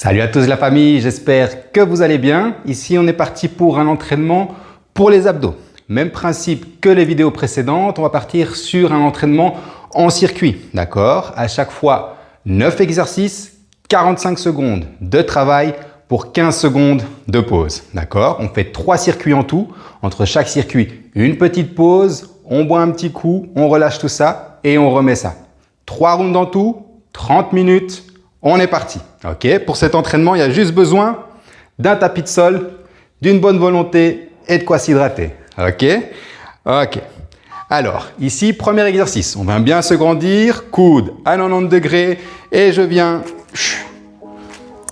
Salut à tous la famille, j'espère que vous allez bien. Ici on est parti pour un entraînement pour les abdos. Même principe que les vidéos précédentes, on va partir sur un entraînement en circuit. D'accord? À chaque fois 9 exercices, 45 secondes de travail pour 15 secondes de pause. D'accord? On fait 3 circuits en tout. Entre chaque circuit, une petite pause, on boit un petit coup, on relâche tout ça et on remet ça. 3 rounds en tout, 30 minutes. On est parti. Ok. Pour cet entraînement, il y a juste besoin d'un tapis de sol, d'une bonne volonté et de quoi s'hydrater. Ok. Ok. Alors, ici, premier exercice. On va bien se grandir, coude à 90 degrés et je viens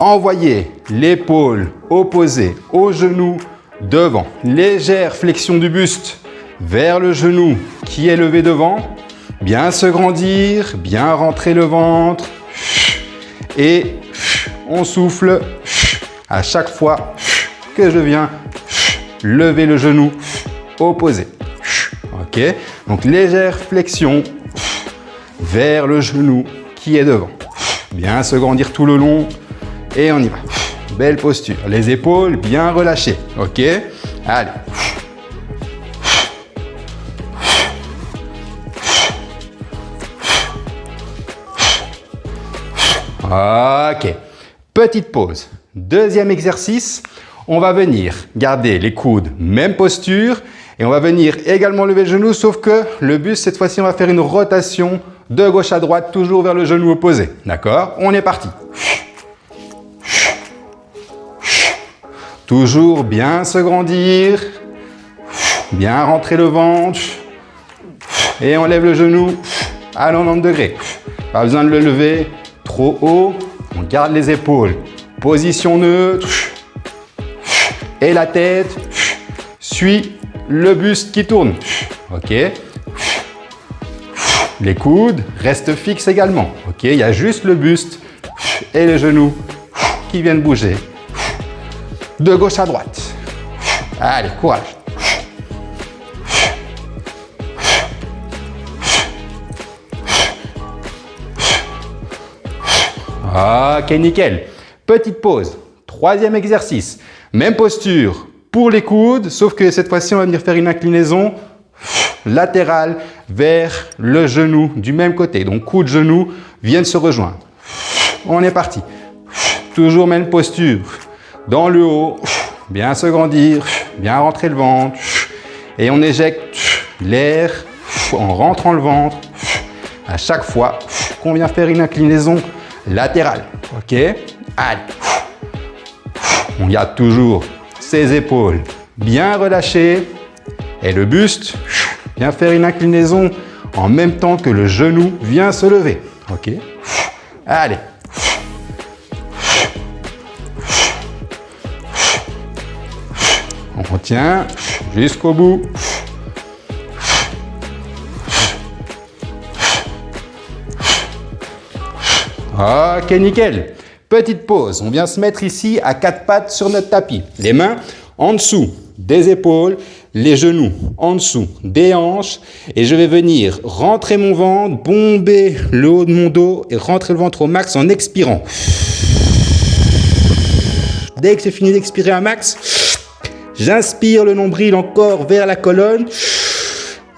envoyer l'épaule opposée au genou devant. Légère flexion du buste vers le genou qui est levé devant. Bien se grandir, bien rentrer le ventre. Et on souffle à chaque fois que je viens lever le genou opposé. Ok? Donc légère flexion vers le genou qui est devant. Bien se grandir tout le long et on y va. Belle posture. Les épaules bien relâchées. Ok? Allez. Ok, petite pause. Deuxième exercice, on va venir garder les coudes, même posture, et on va venir également lever le genou, sauf que le buste, cette fois-ci, on va faire une rotation de gauche à droite, toujours vers le genou opposé. D'accord? On est parti. Toujours bien se grandir, bien rentrer le ventre, et on lève le genou à 90 degrés. Pas besoin de le lever trop haut, on garde les épaules, position neutre, et la tête suit le buste qui tourne. Ok. Les coudes restent fixes également. Ok. Il y a juste le buste et les genoux qui viennent bouger de gauche à droite. Allez, courage. Ok, nickel. Petite pause. Troisième exercice. Même posture pour les coudes, sauf que cette fois-ci, on va venir faire une inclinaison latérale vers le genou du même côté. Donc, coude, genou viennent se rejoindre. On est parti. Toujours même posture. Dans le haut, bien se grandir, bien rentrer le ventre. Et on éjecte l'air en rentrant le ventre. À chaque fois qu'on vient faire une inclinaison latérale. Ok? Allez. On garde toujours ses épaules bien relâchées et le buste vient faire une inclinaison en même temps que le genou vient se lever. Ok? Allez. On tient jusqu'au bout. Ok, nickel. Petite pause. On vient se mettre ici à 4 pattes sur notre tapis. Les mains en dessous des épaules, les genoux en dessous des hanches. Et je vais venir rentrer mon ventre, bomber le haut de mon dos et rentrer le ventre au max en expirant. Dès que j'ai fini d'expirer un max, j'inspire le nombril encore vers la colonne.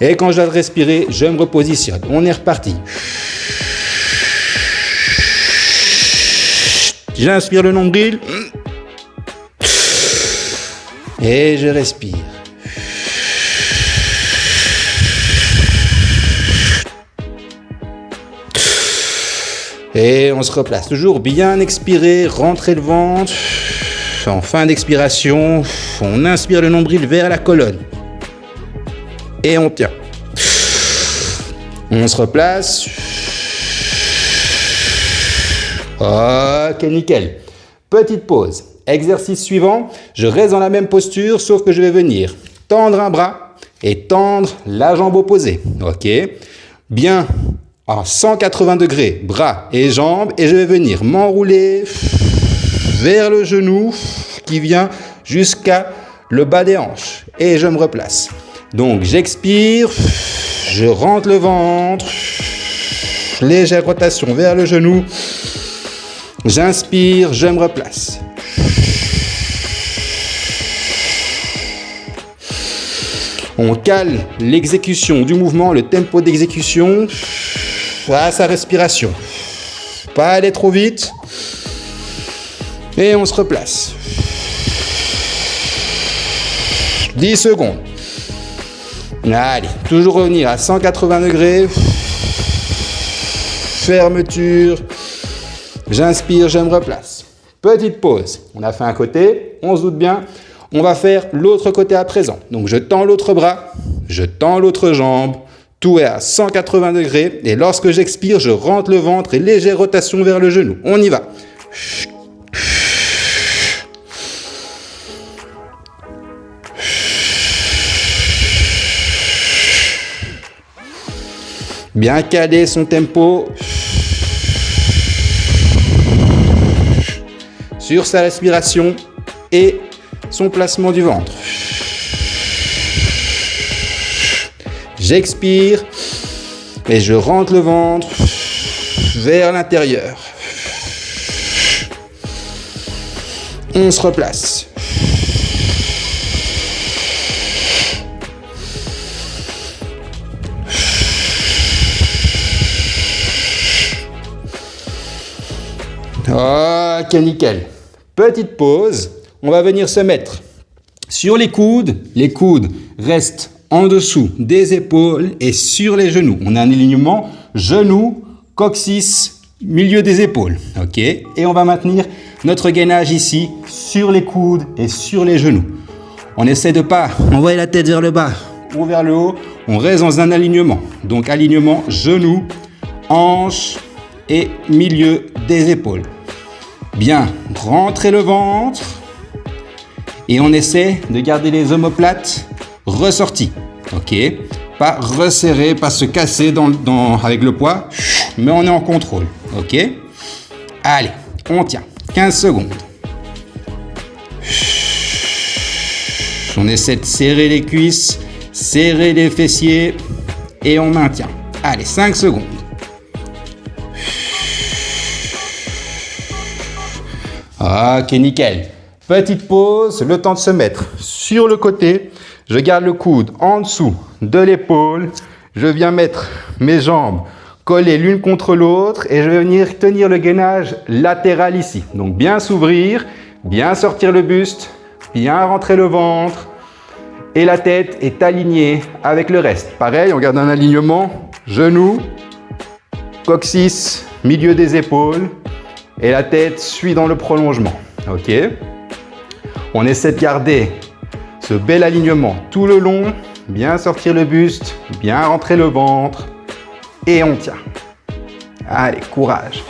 Et quand je dois respirer, je me repositionne. On est reparti. J'inspire le nombril et je respire. Et on se replace. Toujours bien expirer, rentrer le ventre. En fin d'expiration, on inspire le nombril vers la colonne. Et on tient. On se replace. Ok, nickel. Petite pause. Exercice suivant. Je reste dans la même posture, sauf que je vais venir tendre un bras et tendre la jambe opposée. Ok. Bien à 180 degrés, bras et jambes. Et je vais venir m'enrouler vers le genou qui vient jusqu'à le bas des hanches. Et je me replace. Donc, j'expire. Je rentre le ventre. Légère rotation vers le genou. J'inspire, je me replace. On cale l'exécution du mouvement, le tempo d'exécution à sa respiration. Pas aller trop vite. Et on se replace. 10 secondes. Allez, toujours revenir à 180 degrés. Fermeture. J'inspire, je me replace. Petite pause. On a fait un côté, on se doute bien. On va faire l'autre côté à présent. Donc je tends l'autre bras, je tends l'autre jambe. Tout est à 180 degrés. Et lorsque j'expire, je rentre le ventre et légère rotation vers le genou. On y va. Bien caler son tempo sur sa respiration et son placement du ventre. J'expire et je rentre le ventre vers l'intérieur. On se replace. Ok, nickel. Petite pause. On va venir se mettre sur les coudes. Les coudes restent en dessous des épaules et sur les genoux. On a un alignement genoux, coccyx, milieu des épaules. Ok. Et on va maintenir notre gainage ici sur les coudes et sur les genoux. On essaie de pas envoyer la tête vers le bas ou vers le haut. On reste dans un alignement. Donc alignement genoux, hanches et milieu des épaules. Bien, rentrez le ventre et on essaie de garder les omoplates ressortis. Ok, pas resserrer, pas se casser avec le poids, mais on est en contrôle. Ok, allez, on tient 15 secondes. On essaie de serrer les cuisses, serrer les fessiers et on maintient. Allez, 5 secondes. Ok, nickel. Petite pause, le temps de se mettre sur le côté. Je garde le coude en dessous de l'épaule. Je viens mettre mes jambes collées l'une contre l'autre et je vais venir tenir le gainage latéral ici. Donc bien s'ouvrir, bien sortir le buste, bien rentrer le ventre et la tête est alignée avec le reste. Pareil, on garde un alignement, genoux, coccyx, milieu des épaules. Et la tête suit dans le prolongement. Ok. On essaie de garder ce bel alignement tout le long. Bien sortir le buste, bien rentrer le ventre. Et on tient. Allez, courage.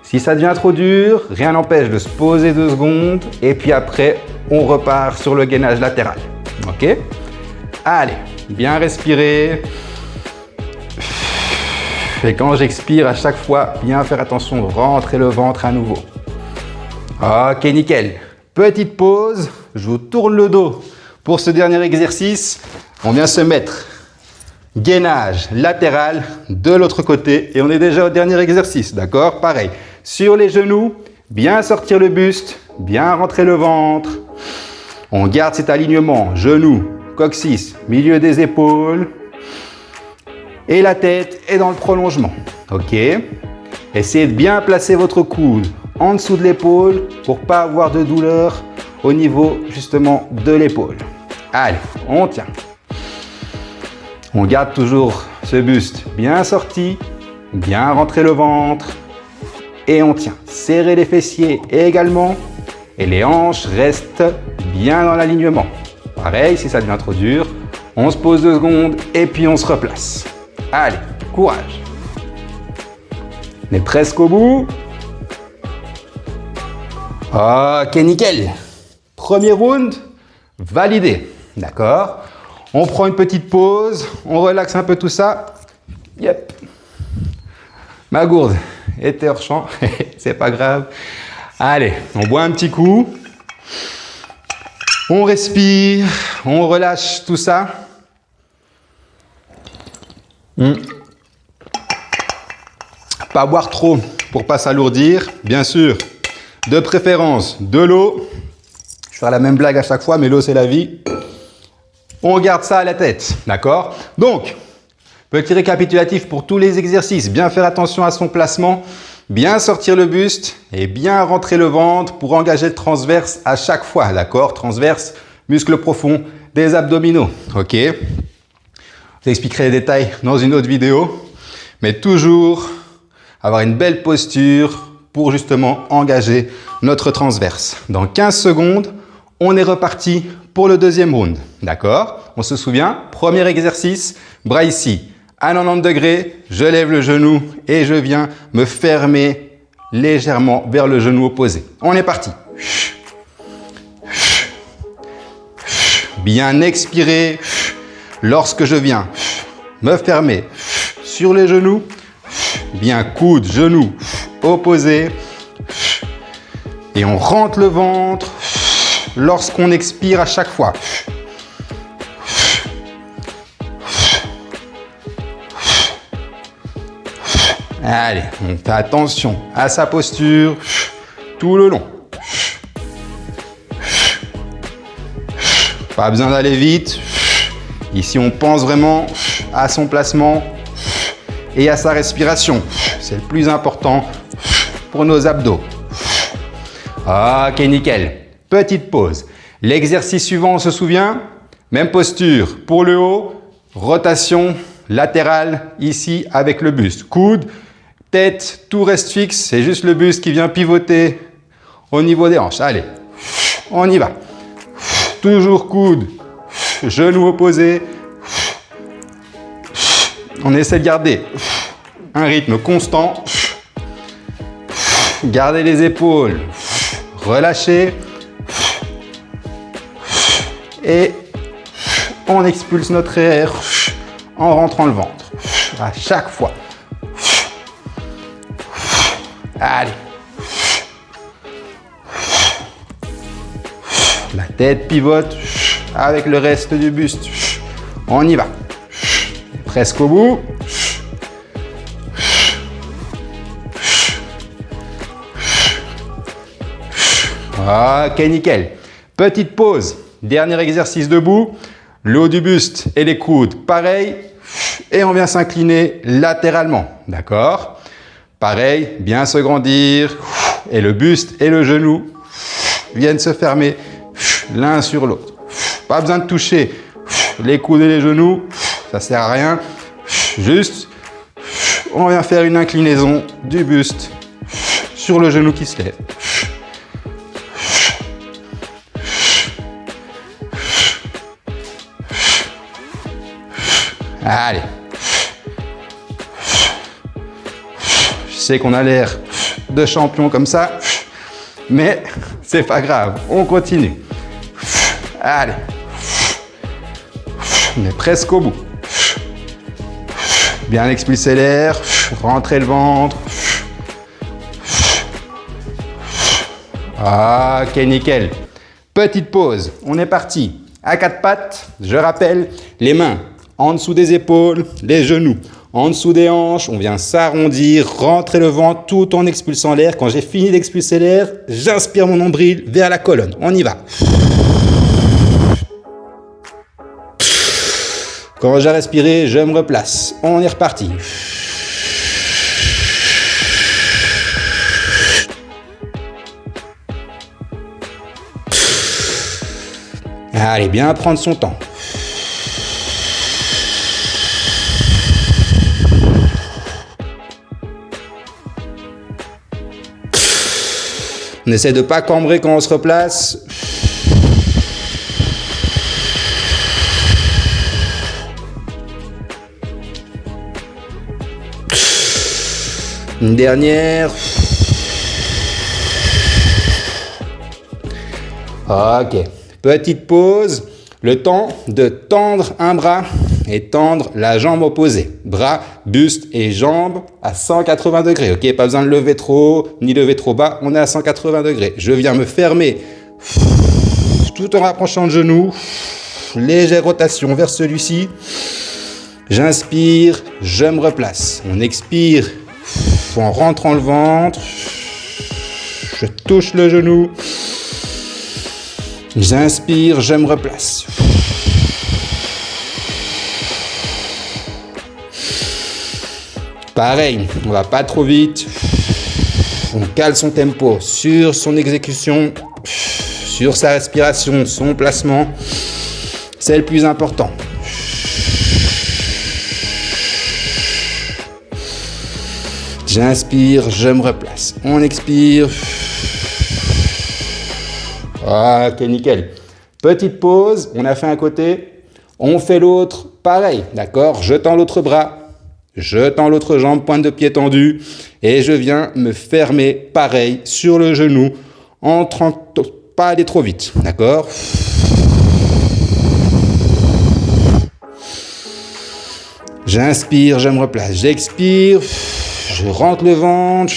Si ça devient trop dur, rien n'empêche de se poser 2 secondes. Et puis après, on repart sur le gainage latéral. Ok. Allez, bien respirer. Et quand j'expire, à chaque fois, bien faire attention de rentrer le ventre à nouveau. Ok, nickel. Petite pause, je vous tourne le dos pour ce dernier exercice. On vient se mettre gainage latéral de l'autre côté et on est déjà au dernier exercice, d'accord? Pareil, sur les genoux, bien sortir le buste, bien rentrer le ventre. On garde cet alignement, genoux, coccyx, milieu des épaules. Et la tête est dans le prolongement. Ok. Essayez de bien placer votre coude en dessous de l'épaule pour ne pas avoir de douleur au niveau justement de l'épaule. Allez, on tient. On garde toujours ce buste bien sorti, bien rentrer le ventre et on tient. Serrez les fessiers également et les hanches restent bien dans l'alignement. Pareil, si ça devient trop dur, on se pose 2 secondes et puis on se replace. Allez, courage. On est presque au bout. Ok, nickel. Premier round, validé. D'accord. On prend une petite pause, on relaxe un peu tout ça. Yep. Ma gourde était hors champ, c'est pas grave. Allez, on boit un petit coup. On respire, on relâche tout ça. Pas boire trop pour pas s'alourdir, bien sûr. De préférence, de l'eau. Je vais faire la même blague à chaque fois, mais l'eau, c'est la vie. On garde ça à la tête, d'accord? Donc, petit récapitulatif pour tous les exercices. Bien faire attention à son placement, bien sortir le buste et bien rentrer le ventre pour engager le transverse à chaque fois, d'accord? Transverse, muscle profond des abdominaux, ok? Je vous expliquerai les détails dans une autre vidéo, mais toujours avoir une belle posture pour justement engager notre transverse. Dans 15 secondes, on est reparti pour le deuxième round, d'accord? On se souvient, premier exercice, bras ici, à 90 degrés, je lève le genou et je viens me fermer légèrement vers le genou opposé. On est parti. Bien expirer lorsque je viens me fermer sur les genoux, bien coude, genou opposé et on rentre le ventre lorsqu'on expire à chaque fois. Allez, on fait attention à sa posture tout le long. Pas besoin d'aller vite. Ici, on pense vraiment à son placement et à sa respiration. C'est le plus important pour nos abdos. Ok, nickel. Petite pause. L'exercice suivant, on se souvient? Même posture pour le haut. Rotation latérale ici avec le buste. Coude, tête, tout reste fixe. C'est juste le buste qui vient pivoter au niveau des hanches. Allez, on y va. Toujours coude, genou opposé. On essaie de garder un rythme constant. Gardez les épaules relâchées. Et on expulse notre air en rentrant le ventre. À chaque fois. Allez. La tête pivote avec le reste du buste. On y va. Presque au bout. Ok, nickel. Petite pause. Dernier exercice debout. Le haut du buste et les coudes, pareil. Et on vient s'incliner latéralement. D'accord? Pareil, bien se grandir. Et le buste et le genou viennent se fermer l'un sur l'autre. Pas besoin de toucher les coudes et les genoux. Ça sert à rien. Juste, on vient faire une inclinaison du buste sur le genou qui se lève. Allez. Je sais qu'on a l'air de champion comme ça, mais c'est pas grave, on continue. Allez. On est presque au bout. Bien expulser l'air, rentrer le ventre. Ok, nickel. Petite pause, on est parti. À quatre pattes, je rappelle, les mains en dessous des épaules, les genoux en dessous des hanches. On vient s'arrondir, rentrer le ventre tout en expulsant l'air. Quand j'ai fini d'expulser l'air, j'inspire mon nombril vers la colonne. On y va. Quand j'ai respiré, je me replace. On est reparti. Allez, bien prendre son temps. On essaie de ne pas cambrer quand on se replace. Une dernière. Ok. Petite pause. Le temps de tendre un bras et tendre la jambe opposée. Bras, buste et jambes à 180 degrés. Ok, pas besoin de lever trop haut ni lever trop bas. On est à 180 degrés. Je viens me fermer tout en rapprochant le genou. Légère rotation vers celui-ci. J'inspire, je me replace. On expire en rentrant le ventre. Je touche le genou. J'inspire, je me replace. Pareil, on va pas trop vite. On cale son tempo sur son exécution, sur sa respiration, son placement. C'est le plus important. J'inspire, je me replace. On expire. Ok, nickel. Petite pause, on a fait un côté, on fait l'autre, pareil, d'accord? Je tends l'autre bras, je tends l'autre jambe, pointe de pied tendue, et je viens me fermer, pareil, sur le genou, en pas aller trop vite, d'accord? J'inspire, je me replace, j'expire, je rentre le ventre.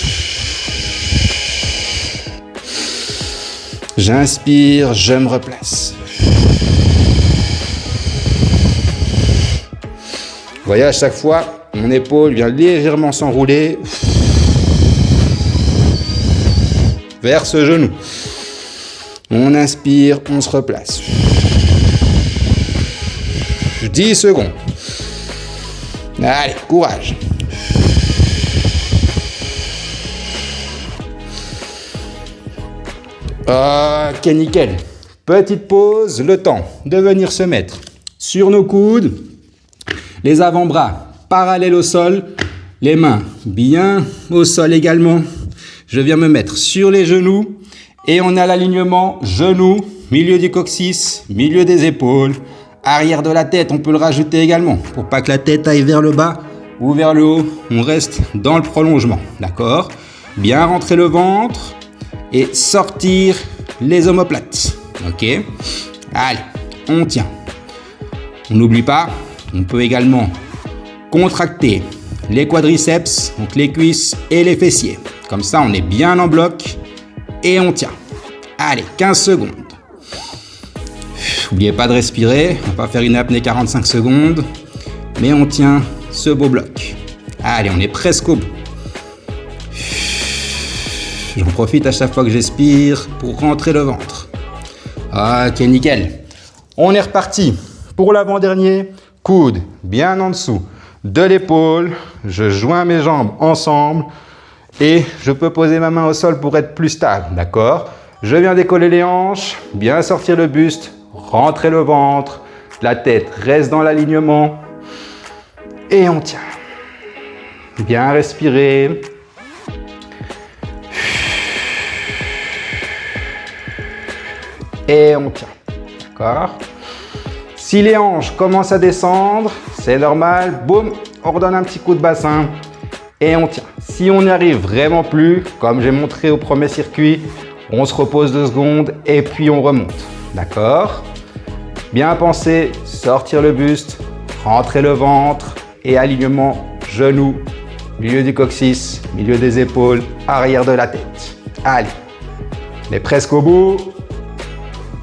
J'inspire, je me replace. Vous voyez, à chaque fois, mon épaule vient légèrement s'enrouler vers ce genou. On inspire, on se replace. 10 secondes. Allez, courage. Ok, nickel. Petite pause, le temps de venir se mettre sur nos coudes, les avant-bras parallèles au sol, les mains bien au sol également. Je viens me mettre sur les genoux et on a l'alignement genoux, milieu du coccyx, milieu des épaules, arrière de la tête. On peut le rajouter également pour pas que la tête aille vers le bas ou vers le haut. On reste dans le prolongement, d'accord? Bien rentrer le ventre. Et sortir les omoplates. Ok? Allez, on tient. On n'oublie pas, on peut également contracter les quadriceps, donc les cuisses et les fessiers. Comme ça, on est bien en bloc et on tient. Allez, 15 secondes. N'oubliez pas de respirer, on va pas faire une apnée 45 secondes, mais on tient ce beau bloc. Allez, on est presque au bout. J'en profite à chaque fois que j'expire pour rentrer le ventre. Ok, nickel. On est reparti pour l'avant-dernier. Coude bien en dessous de l'épaule. Je joins mes jambes ensemble et je peux poser ma main au sol pour être plus stable. D'accord? Je viens décoller les hanches, bien sortir le buste, rentrer le ventre. La tête reste dans l'alignement et on tient. Bien respirer. Et on tient, d'accord? Si les hanches commencent à descendre, c'est normal, boum, on redonne un petit coup de bassin et on tient. Si on n'y arrive vraiment plus, comme j'ai montré au premier circuit, on se repose 2 secondes et puis on remonte, d'accord? Bien penser, sortir le buste, rentrer le ventre et alignement genoux, milieu du coccyx, milieu des épaules, arrière de la tête. Allez, on est presque au bout.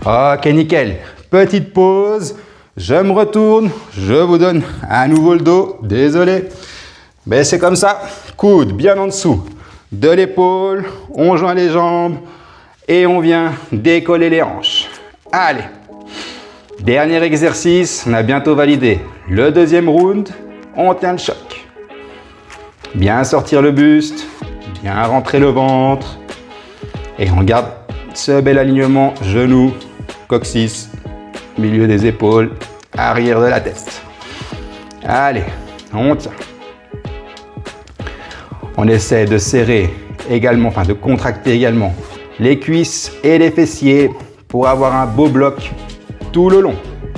Ok, nickel. Petite pause. Je me retourne. Je vous donne à nouveau le dos. Désolé. Mais c'est comme ça. Coude bien en dessous de l'épaule. On joint les jambes. Et on vient décoller les hanches. Allez. Dernier exercice. On a bientôt validé le 2e round. On tient le choc. Bien sortir le buste. Bien rentrer le ventre. Et on garde ce bel alignement. Genoux. Coccyx, milieu des épaules, arrière de la tête. Allez, on tient. On essaie de serrer également, enfin de contracter également les cuisses et les fessiers pour avoir un beau bloc tout le long.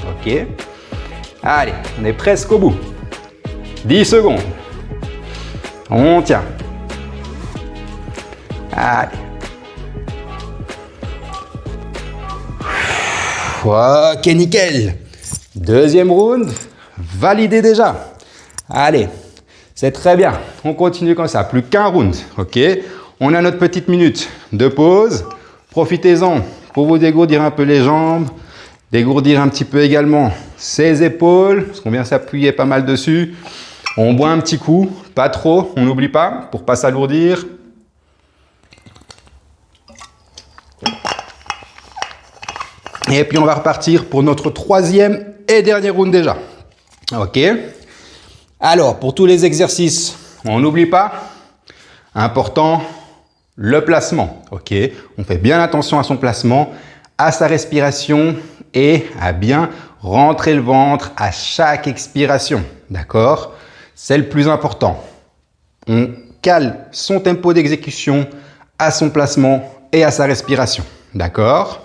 Ok? Allez, on est presque au bout. 10 secondes. On tient. Allez. Ok, nickel. 2e round, validé déjà. Allez, c'est très bien. On continue comme ça. Plus qu'un round, ok? On a notre petite minute de pause. Profitez-en pour vous dégourdir un peu les jambes, dégourdir un petit peu également ses épaules, parce qu'on vient s'appuyer pas mal dessus. On boit un petit coup, pas trop, on n'oublie pas, pour pas s'alourdir. Et puis, on va repartir pour notre troisième et dernier round déjà. OK? Alors, pour tous les exercices, on n'oublie pas, important, le placement. OK? On fait bien attention à son placement, à sa respiration et à bien rentrer le ventre à chaque expiration. D'accord? C'est le plus important. On cale son tempo d'exécution à son placement et à sa respiration. D'accord?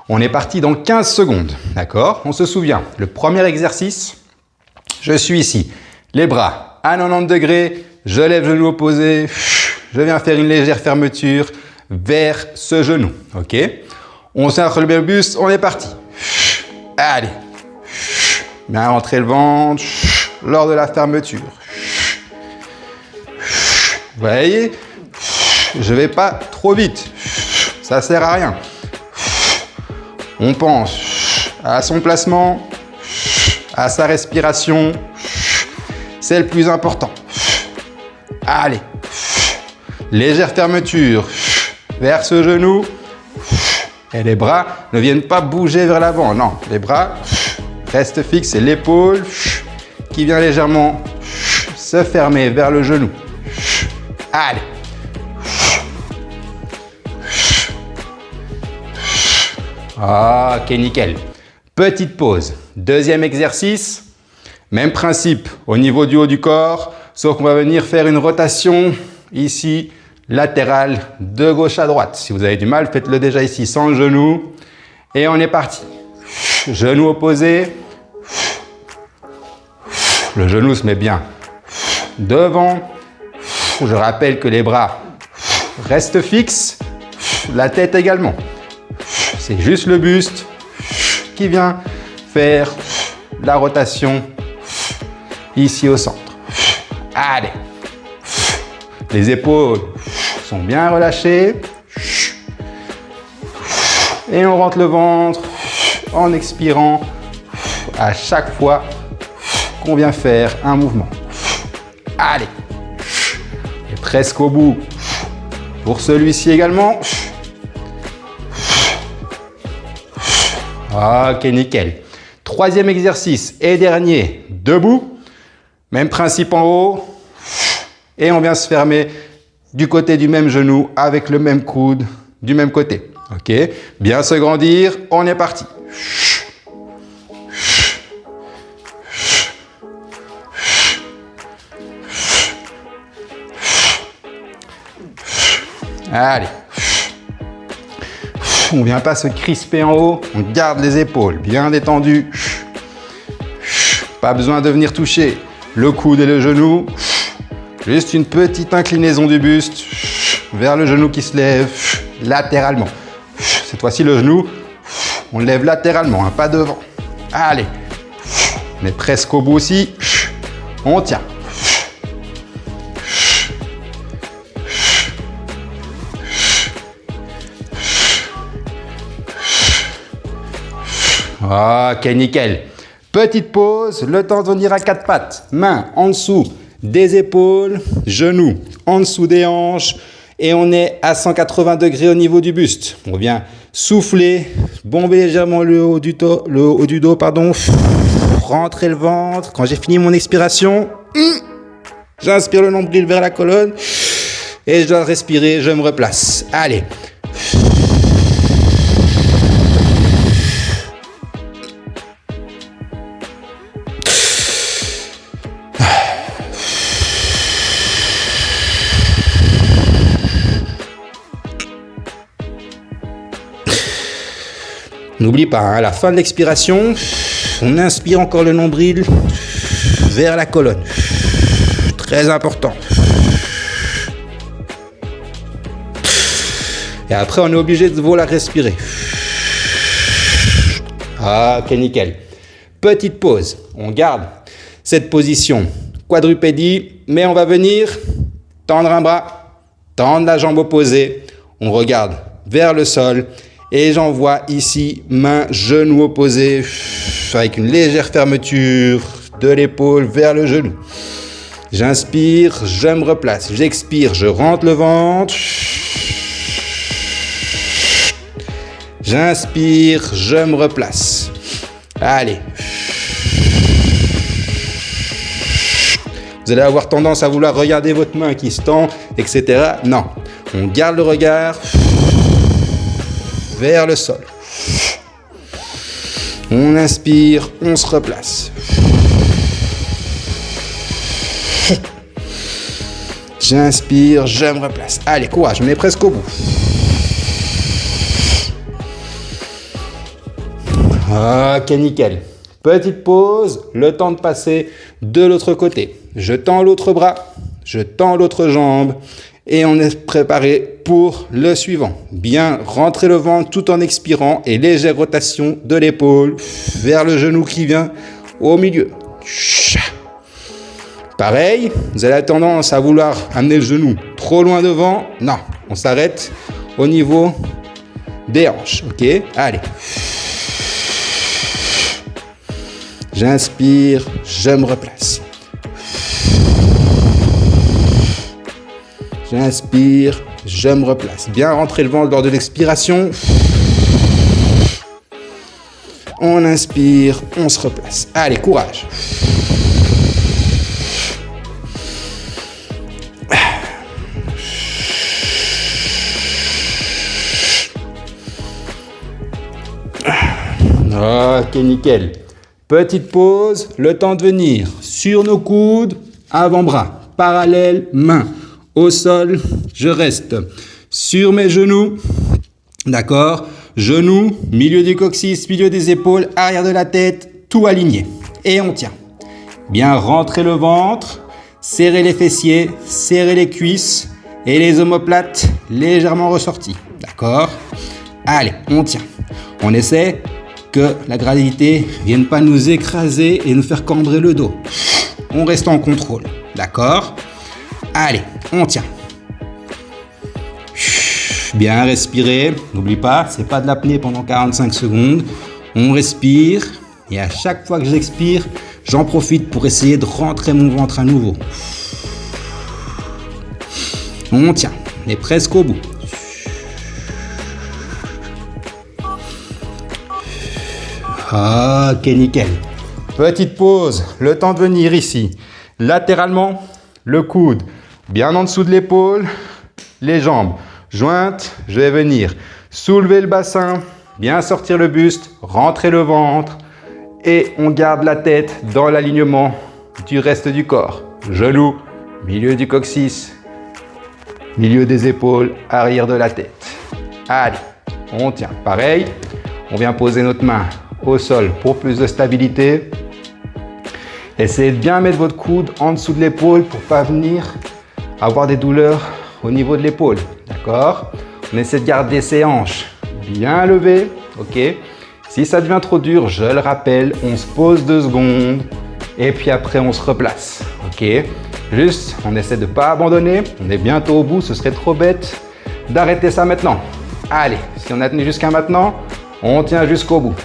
On est parti dans 15 secondes. D'accord? On se souvient, le premier exercice, je suis ici. Les bras à 90 degrés, je lève le genou opposé, je viens faire une légère fermeture vers ce genou. OK? On serre le buste, on est parti. Allez. Bien rentrer le ventre lors de la fermeture. Vous voyez, je ne vais pas trop vite. Ça ne sert à rien. On pense à son placement, à sa respiration. C'est le plus important. Allez. Légère fermeture vers ce genou. Et les bras ne viennent pas bouger vers l'avant. Non, les bras restent fixes. C'est l'épaule qui vient légèrement se fermer vers le genou. Allez. Ok, nickel. Petite pause. Deuxième exercice. Même principe au niveau du haut du corps, sauf qu'on va venir faire une rotation ici, latérale, de gauche à droite. Si vous avez du mal, faites-le déjà ici sans le genou. Et on est parti. Genou opposé. Le genou se met bien devant. Je rappelle que les bras restent fixes, la tête également. C'est juste le buste qui vient faire la rotation ici au centre. Allez. Les épaules sont bien relâchées. Et on rentre le ventre en expirant à chaque fois qu'on vient faire un mouvement. Allez. Et presque au bout. Pour celui-ci également. Ok, nickel. Troisième exercice et dernier, debout. Même principe en haut. Et on vient se fermer du côté du même genou avec le même coude du même côté. Ok, bien se grandir, on est parti. Allez. On ne vient pas se crisper en haut, on garde les épaules bien détendues. Pas besoin de venir toucher le coude et le genou. Juste une petite inclinaison du buste vers le genou qui se lève latéralement. Cette fois-ci, le genou, on le lève latéralement, hein, pas devant. Allez, on est presque au bout aussi. On tient. Ok, nickel. Petite pause, le temps de venir à quatre pattes. Mains en dessous des épaules, genoux en dessous des hanches. Et on est à 180 degrés au niveau du buste. On vient souffler, bomber légèrement le haut du dos, pardon. Rentrer le ventre. Quand j'ai fini mon expiration, j'inspire le nombril vers la colonne. Et je dois respirer, je me replace. Allez. N'oublie pas, à la fin de l'expiration, on inspire encore le nombril vers la colonne. Très important. Et après, on est obligé de vouloir respirer. Ok, nickel. Petite pause. On garde cette position quadrupédie, mais on va venir tendre un bras, tendre la jambe opposée. On regarde vers le sol. Et j'envoie ici main, genou opposé avec une légère fermeture de l'épaule vers le genou. J'inspire, je me replace. J'expire, je rentre le ventre. J'inspire, je me replace. Allez. Vous allez avoir tendance à vouloir regarder votre main qui se tend, etc. Non, on garde le regard vers le sol. On inspire, on se replace. J'inspire, je me replace. Allez, courage, on est presque au bout. Ok, nickel. Petite pause, le temps de passer de l'autre côté. Je tends l'autre bras, je tends l'autre jambe et on est préparé pour le suivant. Bien rentrer le ventre tout en expirant et légère rotation de l'épaule vers le genou qui vient au milieu. Pareil, vous avez tendance à vouloir amener le genou trop loin devant. Non, on s'arrête au niveau des hanches. Ok, allez. J'inspire, je me replace. J'inspire, je me replace. Bien rentrer le ventre lors de l'expiration. On inspire, on se replace. Allez, courage. Ok, nickel. Petite pause, le temps de venir sur nos coudes, avant-bras, parallèle, main. Au sol, je reste sur mes genoux, d'accord? Genoux, milieu du coccyx, milieu des épaules, arrière de la tête, tout aligné. Et on tient. Bien rentrer le ventre, serrer les fessiers, serrer les cuisses et les omoplates légèrement ressortis, d'accord? Allez, on tient. On essaie que la gravité ne vienne pas nous écraser et nous faire cambrer le dos. On reste en contrôle, d'accord? Allez, on tient. Bien respirer. N'oublie pas, c'est pas de l'apnée pendant 45 secondes. On respire et à chaque fois que j'expire, j'en profite pour essayer de rentrer mon ventre à nouveau. On tient. On est presque au bout. Ok, nickel. Petite pause, le temps de venir ici. Latéralement, le coude bien en dessous de l'épaule, les jambes jointes. Je vais venir soulever le bassin, bien sortir le buste, rentrer le ventre et on garde la tête dans l'alignement du reste du corps. Genoux, milieu du coccyx, milieu des épaules, arrière de la tête. Allez, on tient. Pareil, on vient poser notre main au sol pour plus de stabilité. Essayez de bien mettre votre coude en dessous de l'épaule pour ne pas venir avoir des douleurs au niveau de l'épaule. D'accord? On essaie de garder ses hanches bien levées. Ok? Si ça devient trop dur, je le rappelle, on se pose 2 secondes et puis après on se replace. Ok? Juste, on essaie de ne pas abandonner. On est bientôt au bout, ce serait trop bête d'arrêter ça maintenant. Allez, si on a tenu jusqu'à maintenant, on tient jusqu'au bout.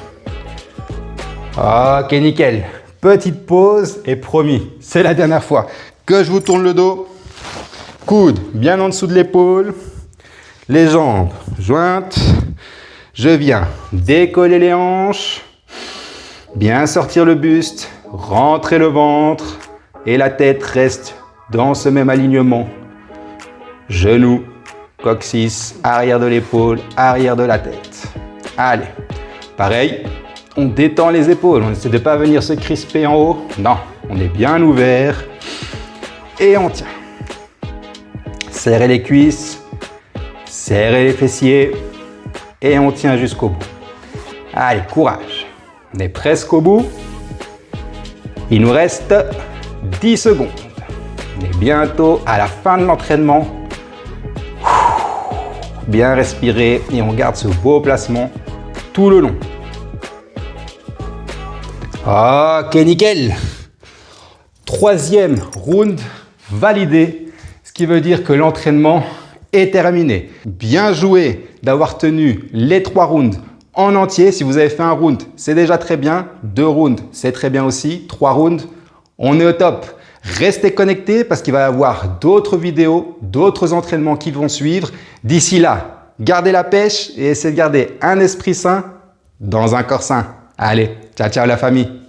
Ok, nickel. Petite pause et promis, c'est la dernière fois que je vous tourne le dos. Coude bien en dessous de l'épaule, les jambes jointes. Je viens décoller les hanches, bien sortir le buste, rentrer le ventre et la tête reste dans ce même alignement. Genoux, coccyx, arrière de l'épaule, arrière de la tête. Allez, pareil. On détend les épaules, on essaie de ne pas venir se crisper en haut. Non, on est bien ouvert et on tient. Serrez les cuisses, serrez les fessiers et on tient jusqu'au bout. Allez, courage. On est presque au bout. Il nous reste 10 secondes. On est bientôt à la fin de l'entraînement. Bien respirer et on garde ce beau placement tout le long. Ok, nickel. 3e round validé, ce qui veut dire que l'entraînement est terminé. Bien joué d'avoir tenu les 3 rounds en entier. Si vous avez fait un round, c'est déjà très bien. 2 rounds, c'est très bien aussi. 3 rounds, on est au top. Restez connectés parce qu'il va y avoir d'autres vidéos, d'autres entraînements qui vont suivre. D'ici là, gardez la pêche et essayez de garder un esprit sain dans un corps sain. Allez, ciao ciao la famille.